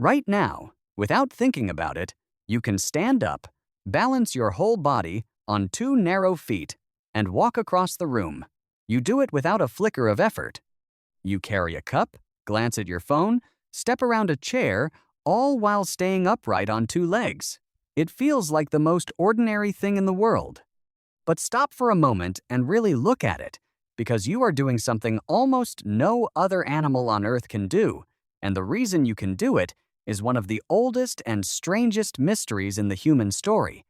Right now, without thinking about it, you can stand up, balance your whole body on two narrow feet, and walk across the room. You do it without a flicker of effort. You carry a cup, glance at your phone, step around a chair, all while staying upright on two legs. It feels like the most ordinary thing in the world. But stop for a moment and really look at it, because you are doing something almost no other animal on Earth can do, and the reason you can do it is one of the oldest and strangest mysteries in the human story.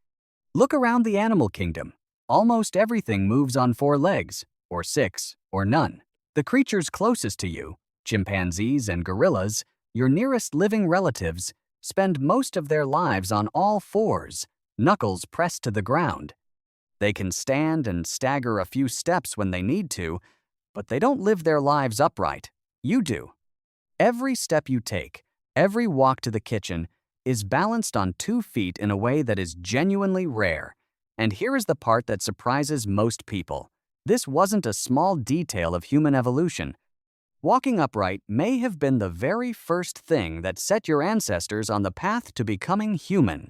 Look around the animal kingdom. Almost everything moves on four legs, or six, or none. The creatures closest to you, chimpanzees and gorillas, your nearest living relatives, spend most of their lives on all fours, knuckles pressed to the ground. They can stand and stagger a few steps when they need to, but they don't live their lives upright. You do. Every step you take, every walk to the kitchen, is balanced on 2 feet in a way that is genuinely rare. And here is the part that surprises most people. This wasn't a small detail of human evolution. Walking upright may have been the very first thing that set your ancestors on the path to becoming human.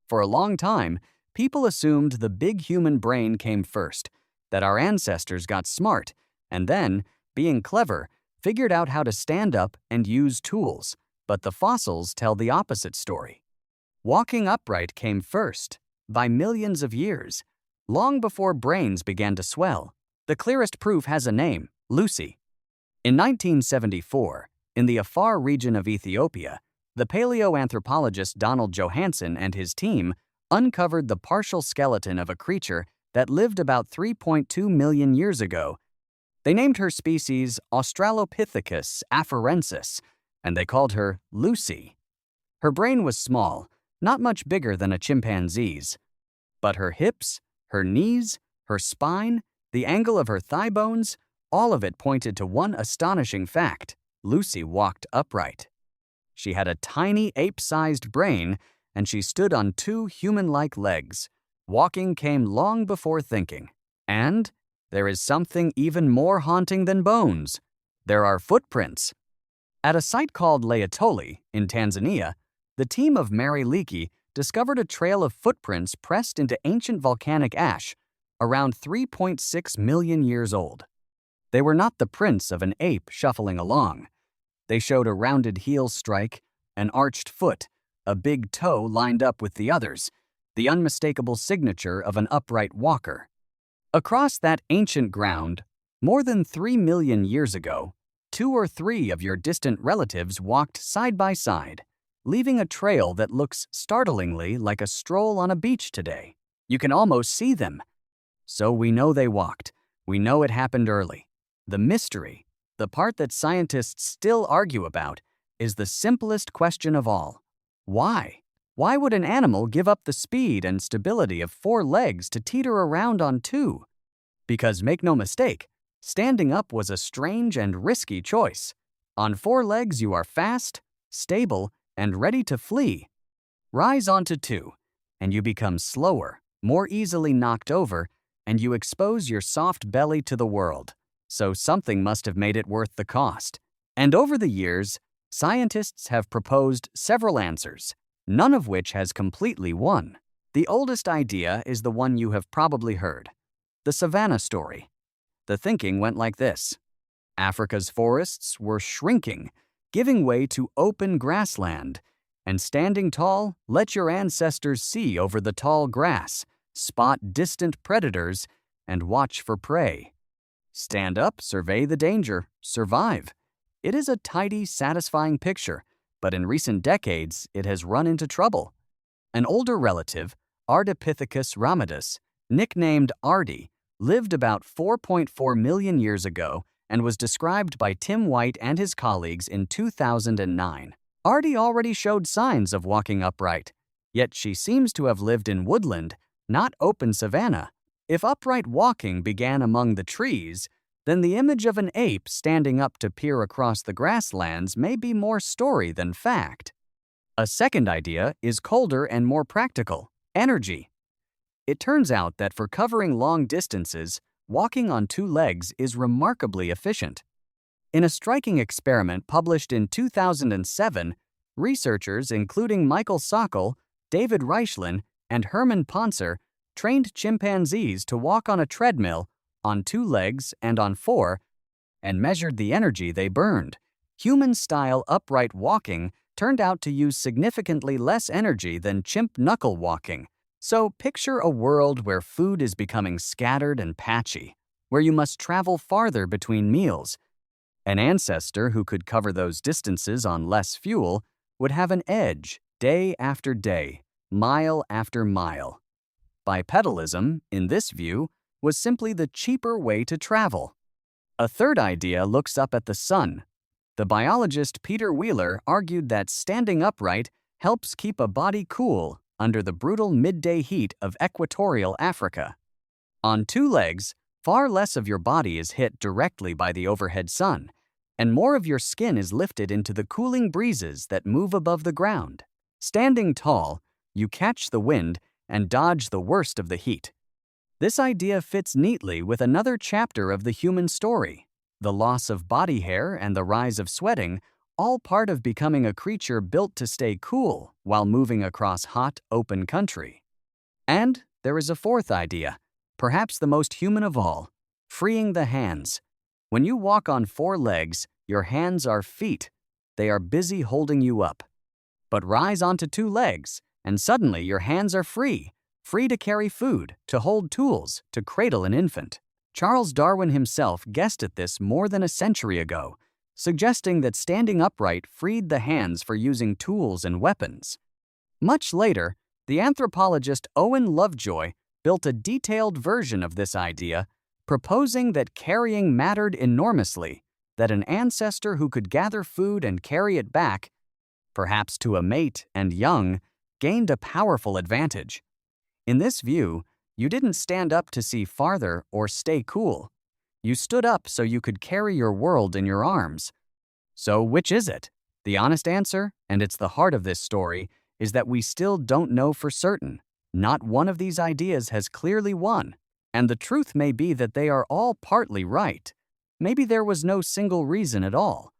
For a long time, people assumed the big human brain came first, that our ancestors got smart, and then, being clever, figured out how to stand up and use tools. But the fossils tell the opposite story. Walking upright came first, by millions of years, long before brains began to swell. The clearest proof has a name, Lucy. In 1974, in the Afar region of Ethiopia, the paleoanthropologist Donald Johanson and his team uncovered the partial skeleton of a creature that lived about 3.2 million years ago. They named her species Australopithecus afarensis, and they called her Lucy. Her brain was small, not much bigger than a chimpanzee's. But her hips, her knees, her spine, the angle of her thigh bones, all of it pointed to one astonishing fact: Lucy walked upright. She had a tiny ape-sized brain, and she stood on 2 human-like legs. Walking came long before thinking. And there is something even more haunting than bones. There are footprints. At a site called Laetoli in Tanzania, the team of Mary Leakey discovered a trail of footprints pressed into ancient volcanic ash, around 3.6 million years old. They were not the prints of an ape shuffling along. They showed a rounded heel strike, an arched foot, a big toe lined up with the others, the unmistakable signature of an upright walker. Across that ancient ground, more than 3 million years ago, 2 or 3 of your distant relatives walked side by side, leaving a trail that looks startlingly like a stroll on a beach today. You can almost see them. So we know they walked. We know it happened early. The mystery, the part that scientists still argue about, is the simplest question of all. Why? Why would an animal give up the speed and stability of 4 legs to teeter around on 2? Because make no mistake, standing up was a strange and risky choice. On 4 legs you are fast, stable, and ready to flee. Rise onto 2, and you become slower, more easily knocked over, and you expose your soft belly to the world. So something must have made it worth the cost. And over the years, scientists have proposed several answers, none of which has completely won. The oldest idea is the one you have probably heard: the savanna story. The thinking went like this: Africa's forests were shrinking, giving way to open grassland, and standing tall, let your ancestors see over the tall grass, spot distant predators, and watch for prey. Stand up, survey the danger, survive. It is a tidy, satisfying picture, but in recent decades, it has run into trouble. An older relative, Ardipithecus ramidus, nicknamed Ardi, lived about 4.4 million years ago and was described by Tim White and his colleagues in 2009. Ardi already showed signs of walking upright, yet she seems to have lived in woodland, not open savanna. If upright walking began among the trees, then the image of an ape standing up to peer across the grasslands may be more story than fact. A second idea is colder and more practical: energy. It turns out that for covering long distances, walking on 2 legs is remarkably efficient. In a striking experiment published in 2007, Researchers, including Michael Sockol, David Raichlen, and Herman Pontzer, trained chimpanzees to walk on a treadmill, on 2 legs and on 4, and measured the energy they burned. Human-style upright walking turned out to use significantly less energy than chimp knuckle walking. So picture a world where food is becoming scattered and patchy, where you must travel farther between meals. An ancestor who could cover those distances on less fuel would have an edge day after day, mile after mile. Bipedalism, in this view, was simply the cheaper way to travel. A third idea looks up at the sun. The biologist Peter Wheeler argued that standing upright helps keep a body cool under the brutal midday heat of equatorial Africa. On 2 legs, far less of your body is hit directly by the overhead sun, and more of your skin is lifted into the cooling breezes that move above the ground. Standing tall, you catch the wind and dodge the worst of the heat. This idea fits neatly with another chapter of the human story, the loss of body hair and the rise of sweating, all part of becoming a creature built to stay cool while moving across hot, open country. And there is a fourth idea, perhaps the most human of all, freeing the hands. When you walk on 4 legs, your hands are feet. They are busy holding you up. But rise onto 2 legs, and suddenly your hands are free to carry food, to hold tools, to cradle an infant. Charles Darwin himself guessed at this more than a century ago, suggesting that standing upright freed the hands for using tools and weapons. Much later, the anthropologist Owen Lovejoy built a detailed version of this idea, proposing that carrying mattered enormously, that an ancestor who could gather food and carry it back, perhaps to a mate and young, gained a powerful advantage. In this view, you didn't stand up to see farther or stay cool. You stood up so you could carry your world in your arms. So which is it? The honest answer, and it's the heart of this story, is that we still don't know for certain. Not one of these ideas has clearly won, and the truth may be that they are all partly right. Maybe there was no single reason at all.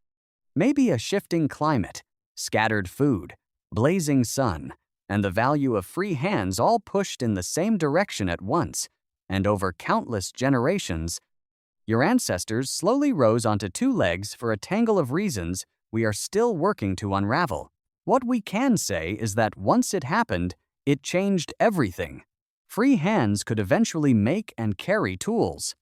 Maybe a shifting climate, scattered food, blazing sun, and the value of free hands all pushed in the same direction at once, and over countless generations, your ancestors slowly rose onto 2 legs for a tangle of reasons we are still working to unravel. What we can say is that once it happened, it changed everything. Free hands could eventually make and carry tools.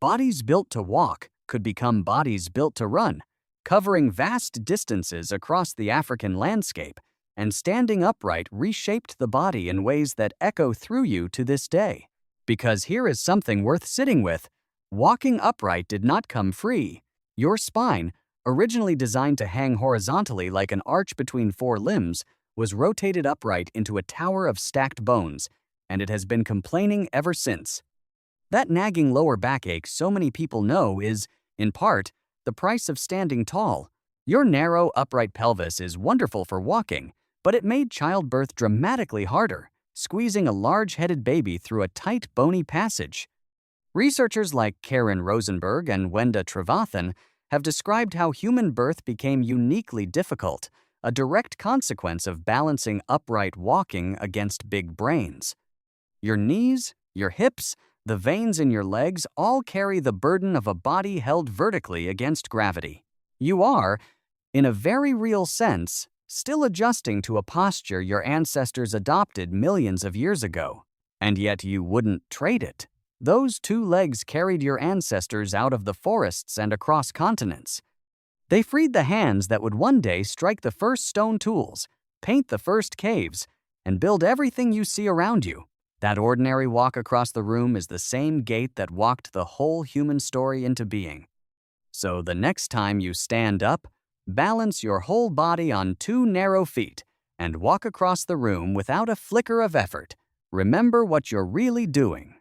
Bodies built to walk could become bodies built to run, covering vast distances across the African landscape, and standing upright reshaped the body in ways that echo through you to this day. Because here is something worth sitting with. Walking upright did not come free. Your spine, originally designed to hang horizontally like an arch between 4 limbs, was rotated upright into a tower of stacked bones, and it has been complaining ever since. That nagging lower backache so many people know is, in part, the price of standing tall. Your narrow, upright pelvis is wonderful for walking, but it made childbirth dramatically harder, squeezing a large-headed baby through a tight, bony passage. Researchers like Karen Rosenberg and Wenda Trevathan have described how human birth became uniquely difficult, a direct consequence of balancing upright walking against big brains. Your knees, your hips, the veins in your legs all carry the burden of a body held vertically against gravity. You are, in a very real sense, still adjusting to a posture your ancestors adopted millions of years ago. And yet you wouldn't trade it. Those 2 legs carried your ancestors out of the forests and across continents. They freed the hands that would one day strike the first stone tools, paint the first caves, and build everything you see around you. That ordinary walk across the room is the same gait that walked the whole human story into being. So the next time you stand up, balance your whole body on 2 narrow feet and walk across the room without a flicker of effort. Remember what you're really doing.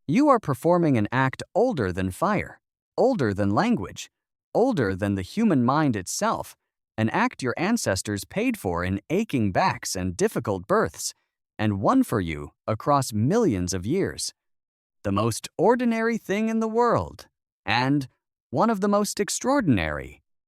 You are performing an act older than fire, older than language, older than the human mind itself, an act your ancestors paid for in aching backs and difficult births, and won for you across millions of years. The most ordinary thing in the world, and one of the most extraordinary.